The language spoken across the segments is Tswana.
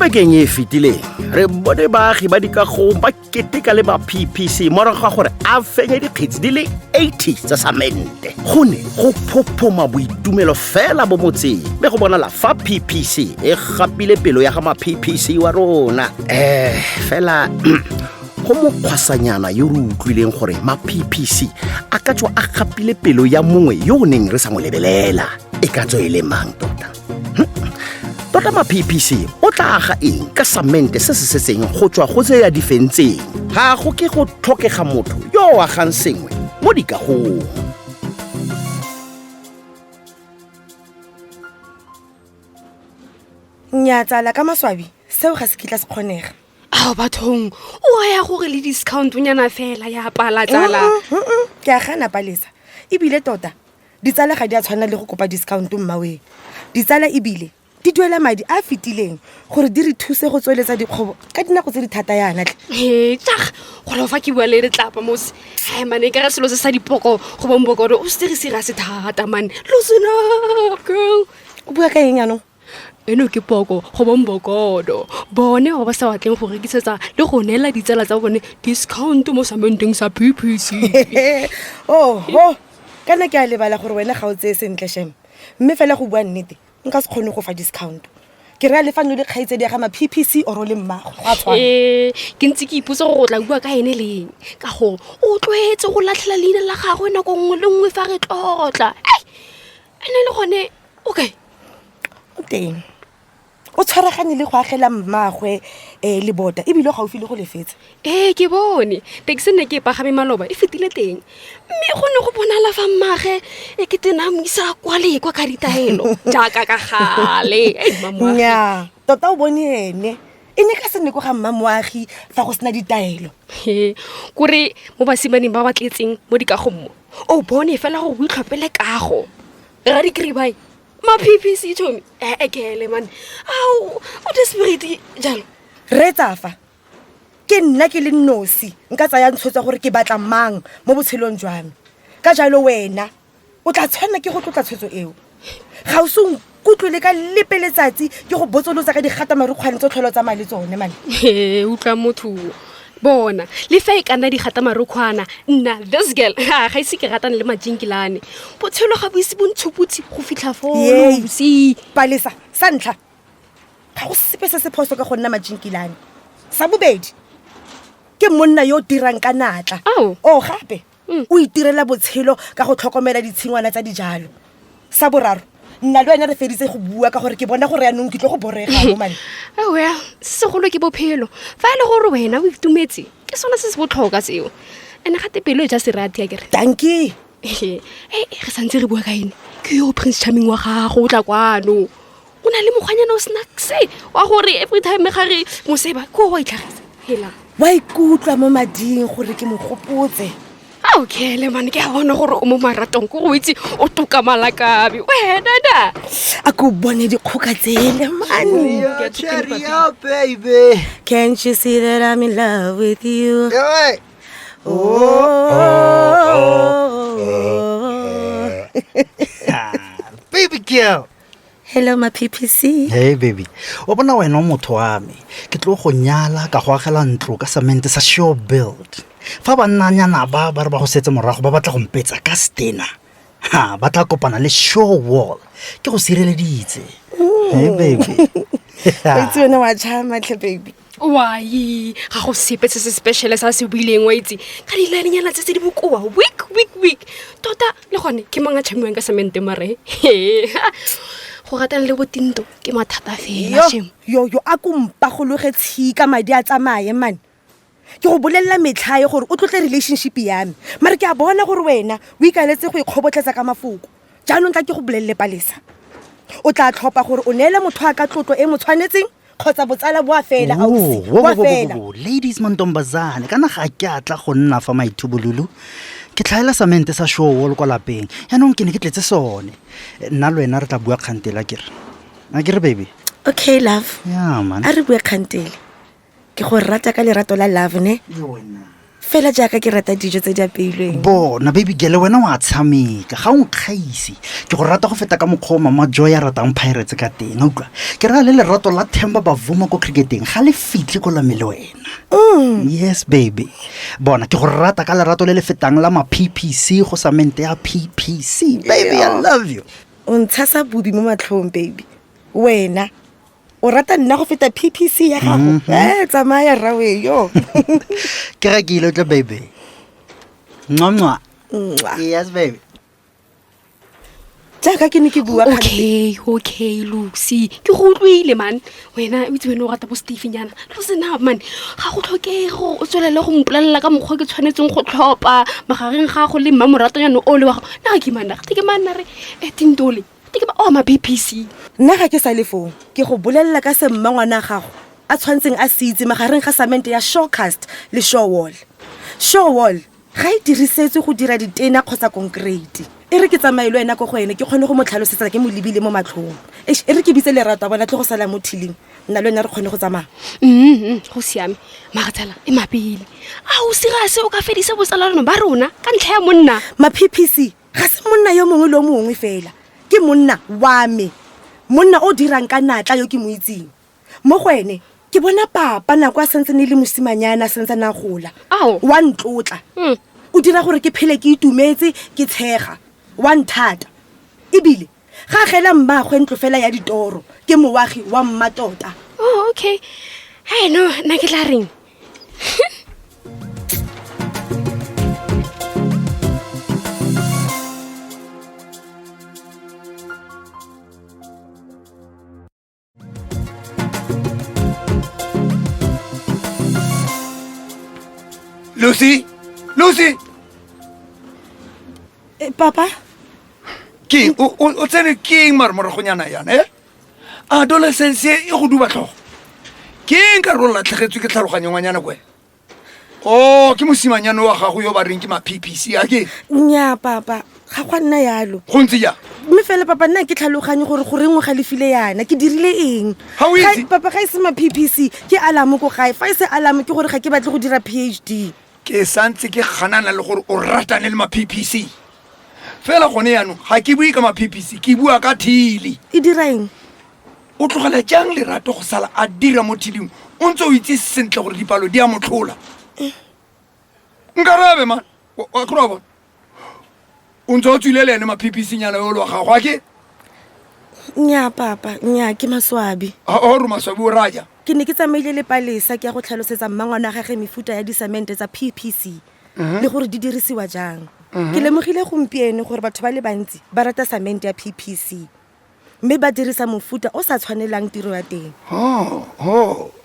Bakeng e fetileng re bone baagi ba dikagong ba keteka le ba PPC morago ga gore a fenye dikgetsi di le 80 tsa samente go ne go phophoma boitumelo fela mo motseng be go bonala fa PPC e gapile pelo ya ga ma-PPC wa rona fela go mokgwasanyana yo re utlwileng gore ma-PPC a ka tswa a gapile pelo ya mongwe yo o neng re sa mo lebelela e ka tswa e le mang tota ma-PPC o tla aga eng ka samente se se setseng go tswa go tse ya difentseng ga go ke go tlhokega motho yo o agang sengwe mo dikagong. Nnyaa tsala ka maswabi seo ga se kitla se kgonega. Bathong o ya gore le discount nyana fela ya pala tsala. Ke a gana Palesa ebile tota ditsala ga di a tshwana le go kopa discount mmawe. Ditsala ebile di duela madi a fitileng gore di re thuse go tsweletsa dikgobo ka dinako tse di thata yana tle. Go lo fa ke bua le re tlapa mos. Mane ka re selo se sa dipoko go bombokoro o se se ra se thata man. Losena girl. O bua ka eng ano? Eno ke poko go bombokodo. Bone go ba sa batleng go rekisetsa le go neela ditsala tsa bone discount mo samenteng sa PPC. Kana ke a lebala gore wena ga o tseye sentle shem. Mme fela go bua nnete nka se kgone go fa discount ke re a lefano le kgaitse di aga ma-PPC o le mmago a tshwana ke ntse ke ipotsa go tla bua ka ene leng ka go o tlwetse go latlhela leina la gagwe nako nngwe le nngwe fa re tlotla ene le gone okay o teng o tshwaragane le go agela mmagwe le bota ebile o gaufi le go lefetse ke bone taxi ne ke pagame maloba e fetile teng mme go ne go bonala fa mmage e ke tena mo isa kwa le kwa ka ditaelo jaaka ka gale nya tota o bone ene e ne ka se ne go ga mmamoagi fa go sena ditaelo kore mo basimaneng ba batletseng mo dikagommo o bone fela go buitlhopele kago ra di kribai ma-PPC Tommy ekele man o desperate jalo re tsafa ke nna ke le nosi nka tsaya ntshotsa gore ke batla mang mo botshelong jwa me ka jalo wena o tla tshwana ke go tlotla tshwetso eo ga o seng kutlwe le ka lepeletsatsi ke go botsolotsa ka digata marukgwane tso tlholo tsa male tsone man utlwa motho bona le fa e kana digata marukgwana nna this girl ga ise ke ratane le majinkilane botshelo ga bo ise bontshuputsi go fitlha fo si Palesa sa ntlha ga go sepe se se phoso ka go nna majinkilane sa bobedi ke monna yo dirang ka natla gape o itirela botshelo ka go tlhokomela ditshingwana tsa dijalo sa boraro nna le wena re feditse go bua ka gore ke bona gore yanong ke tlo go borega mo mane segolo ke bophelo fa e le gore wena o itumetse ke sona se se botlhoka seo ene gate pelo e ja serati ya kere danki re santse re bua ka ene ke yo Prince Charming wa gago o tla kwano o na le mogwanyana o snacks wa gore every time ga re moseba ko wa itlhagisa hela wa ikutlwa mo mading gore ke mogopotse okay le man ke a bona gore o mo maratong go itse o toka malakabi wena da a go bone dikgoka tsele man cherry up baby can't you see that I'm in love with you baby girl hello my PPC hey baby o bona wena o motho wa me ke tlo go nyala ka go agela ntlo ka samente sa Sure Build fa ba nnanyana ba re ba go setsa morago ba batla go mpetsa ka stena ba tla kopana le Sure Wall ke go sireleditse hey baby it's wena wa chama tle baby wai ga go sepe se special sa se buileng wa itse ka dilanyana tse di bokoa week tota le gone ke manga chamiwang ka samente mare go ratana le botinto ke mathata fela shem yo a kumpa go loge tshika madi a tsamaye man ke go bolella metlhae gore o tlotle relationship ya me mara ke a bona gore wena o ikaletse go ikgobotletsa ka mafoko jaanong tla ke go bolelle Palesa o tla tlhopa gore o neele motho a ka tlotlo e mo tshwanetseng kgotsa botsala bo a fela ausi wa fela ladies mantombazane kana ga ke atla go nna fa maithubululu ke tlhaela samente sa Sure Wall kwa lapeng yaanong ke ne ke tletse sone nna le wena re tla bua kgantela a kere baby okay love yeah man a re bua kgantele ke go rata ka lerato la love ne fela jaaka ke rata dijo tse di apeilweng bona baby girl wena wa tshameka ga o nkgaisi ke go rata go feta ka mokgwa o mama Joy ya ratang Pirates ka teng utlwa ke ra le lerato la Themba Bavuma ko cricketeng ga le fitlhe ko la mele wena yes baby bona ke go rata ka lerato le le fetang la ma PPC go samente ya PPC baby I love you o ntsha sa bubi mo matlhong baby wena o rata nna go feta PPC ya gago tsamaya rawe yo ke ga ke ile tla baby mwah yes baby jaaka ke ne ke bua okay Lucy ke go utlwile man wena itse wena o rata bo Stephenyana listen up man ga go tlhokege o tswelele go mpolelela ka mokgwa ke tshwanetseng go tlhopa magareng ga go le mmamoratonyana o le wa go nna ke manna re tintole ke ba ma PPC nna ga ke sa le foo ke go bolelela ka se mmangwana gago a tshwantseng a se itse magareng ga samente ya Showcast le Showwall ga e dirisetswe go dira ditena kgotsa concrete e re ke tsamaile wena go ene ke kgone go mo tlhalosetsa ke mo lebile mo matlhong e re ke bitse lerato a bona tle go sala mo thileng nna le wena re kgone go tsamaya go siame magatsala e mapele a o sirase o ka fedisa botsalano ba rona ka ntlha ya monna ma PPC ga se monna yo mongwe le mongwe fela ke monna wa me monna o dirang ka natla yo ke mo itseng mo go ene ke bona papa nako a sentse ne le mosimanyana sentse na gola wa ntlotla o dira gore ke phele ke itumetse ke tshega wa nthata ebile ga gela mmagwe ntlo fela ya ditoro ke moagi wa mmatota okay hey no na ke tla reng Lucy papa ke o tsene ke marmoragonyana yana adolescence e go duba tlhogo ke ka ro latlhegetswe ke tlhaloganya ngwanyana kwe ke mosimanyana wa gago yo ba reng ke ma PPC a ke nya papa ga gwa nna yalo go ntse ja mme fela papa nna ke tlhaloganye gore go rengwe ga lefile yana ke dirile eng papa ga se ma PPC ke alamo ko gae fa se alamo ke gore ga ke batle go dira PhD ke santse ke ganana le gore o ratane le ma PPC fela gone yaanong ga ke bue ka ma PPC ke bua ka thili e dira eng o tlogela jang lerato go sala a dira mo thiling o ntse o itse sentle gore dipalo di a motlhola nkarabe man wa kry bona o ntse o tswile le ene ma PPC nyana yo lo gago a ke nya papa nya ke maswabi o re maswabi o raja ke ne ke tsamaile le palesa ke ya go tlhalosetsa mmangwana gage mefuta ya disamente tsa PPC le gore di dirisiwa jang ke lemogile gompieno gore batho ba le bantsi ba rata samente ya PPC mme ba dirisa mofuta o sa tshwanelang tiro ya teng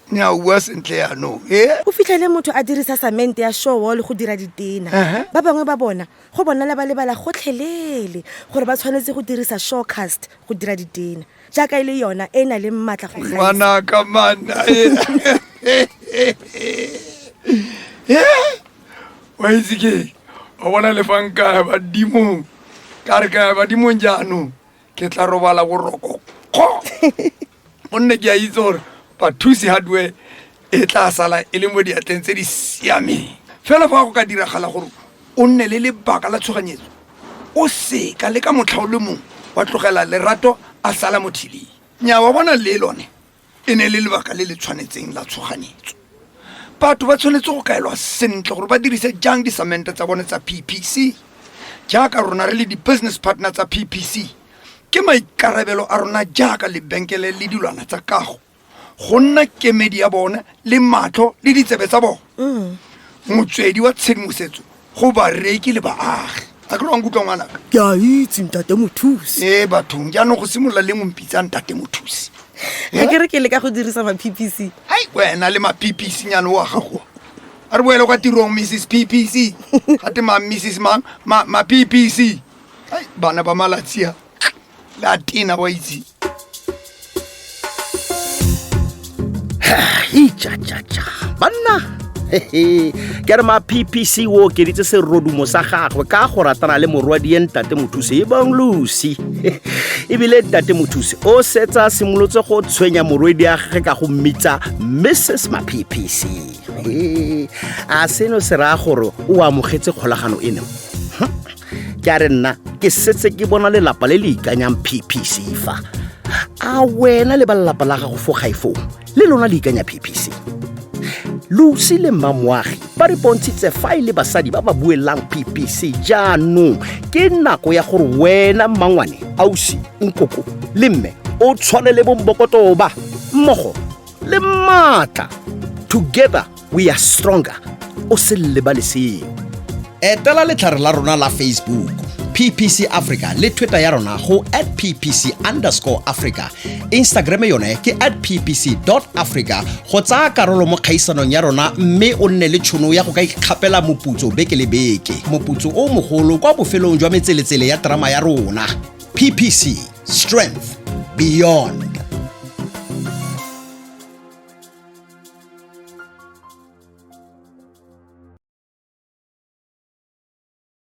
nya o bua sentle yaanong o fitlhele motho a dirisa samente ya Showwall go dira ditena ba bangwe ba bona go bonala ba lebala gotlhelele gore ba tshwanetse go dirisa Showcast go dira ditena jaaka ile yona e na le mmatla go gaisa ngwana ka mana wa itse ke o bona le fanka ba dimong ka re ka ba dimong jaanong ke tla robala boroko onne ke a itse gore bathusi hardware e tla sala e le mo diatleng tse di siameng fela fa go ka diragala gore o nne le lebaka la tshoganyetso o seka le ka motlha o le mongwe wa tlogela lerato a sala mo thileng nya wa bona le lone e ne le lebaka le le tshwanetseng la tshoganyetso batho ba tshwanetse go kaelwa sentle gore ba dirise jang disamente tsa bone tsa PPC jaaka rona re le di-business partner tsa PPC ke maikarabelo a rona jaaka lebenkele le dilwana tsa kago go nna kemedi ya bone le matlho le ditsebe tsa bone motswedi wa tshedimosetso go bareki le baagi a ke re wa nkutlwa ngwanaka ke a itse ntate mothusi bathong jaanong go simolola le mompitsang ntate mothusi ga ke re ke le ka go dirisa ma PPC wena le ma PPC nyane wa gago a re boele kwa tirong Mrs PPC gate ma Mrs ma PPC bana ba malatsia la tina wa itse ja banna ke re ma PPC o okeditse serodumo sa gagwe ka go ratana le morwadi ye ntate Mothusi e bang Lucy ebile ntate Mothusi o setsa simolotse go tshwenya morwadi ya gagwe ka go mmitsa Mrs. ma PPC a seno se ra gore o amogetse kgolagano eno ke a re nna ke setse ke bona lelapa le le ikanyang PPC fa a wena le ba lelapa la gago fo gaifong le lona le ikanya PPC Lucy le mmamoagi ba re bontshitse fa ile basadi ba ba buelang PPC jaanong ke nako ya gore wena mmangwane ausi nkoko le mme o tshwane le bombokotoba mmogo le matla together we are stronger o se lebale seo etela letlhare la rona la Facebook PPC Africa le Twitter ya rona go @ppc_Africa Instagram yone ke @ppc.africa go tsaya karolo mo kgaisanong ya rona mme o nne le tšhono ya go ka ikgapela moputso beke le beke moputso o mogolo kwa bofelong jwa metseletsele ya drama ya rona PPC Strength Beyond